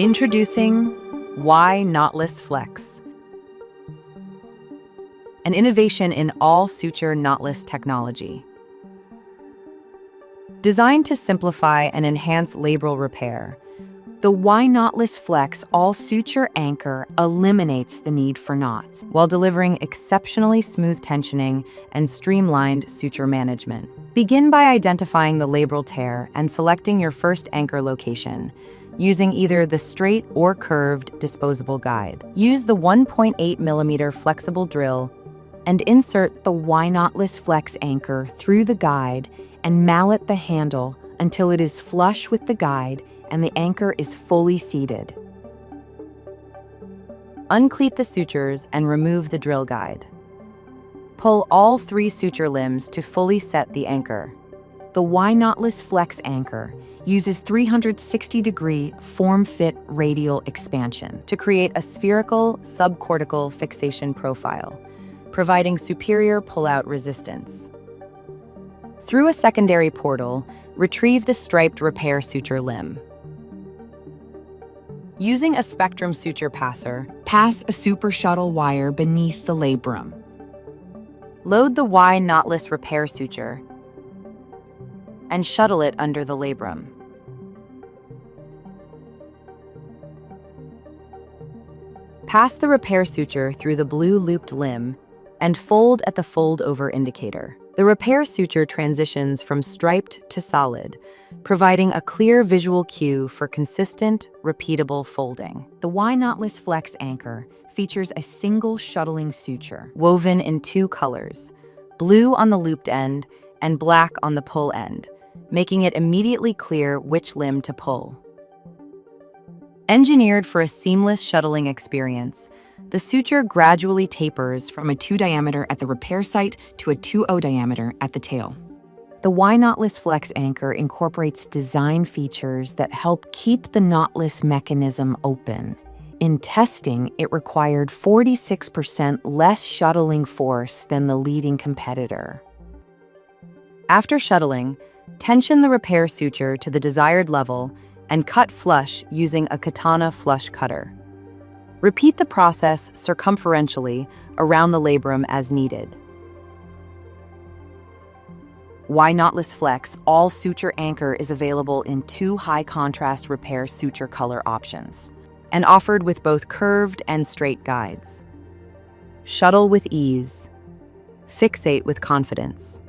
Introducing Y-Knotless Flex, an innovation in all-suture knotless technology. Designed to simplify and enhance labral repair, the Y-Knotless Flex All-Suture Anchor eliminates the need for knots while delivering exceptionally smooth tensioning and streamlined suture management. Begin by identifying the labral tear and selecting your first anchor location, using either the straight or curved disposable guide. Use the 1.8 millimeter flexible drill and insert the Y-Knotless Flex anchor through the guide and mallet the handle until it is flush with the guide and the anchor is fully seated. Uncleat the sutures and remove the drill guide. Pull all 3 suture limbs to fully set the anchor. The Y-Knotless Flex anchor uses 360-degree form-fit radial expansion to create a spherical subcortical fixation profile, providing superior pull-out resistance. Through a secondary portal, retrieve the striped repair suture limb. Using a spectrum suture passer, pass a super shuttle wire beneath the labrum. Load the Y-Knotless repair suture and shuttle it under the labrum. Pass the repair suture through the blue looped limb and fold at the fold-over indicator. The repair suture transitions from striped to solid, providing a clear visual cue for consistent, repeatable folding. The Y-Knotless Flex anchor features a single shuttling suture woven in 2 colors, blue on the looped end and black on the pull end, making it immediately clear which limb to pull. Engineered for a seamless shuttling experience, the suture gradually tapers from a 2 diameter at the repair site to a 2.0 diameter at the tail. The Y-Knotless Flex anchor incorporates design features that help keep the knotless mechanism open. In testing, it required 46% less shuttling force than the leading competitor. After shuttling, tension the repair suture to the desired level and cut flush using a katana flush cutter. Repeat the process circumferentially around the labrum as needed. Y-Knotless Flex All-Suture Anchor is available in 2 high-contrast repair suture color options and offered with both curved and straight guides. Shuttle with ease. Fixate with confidence.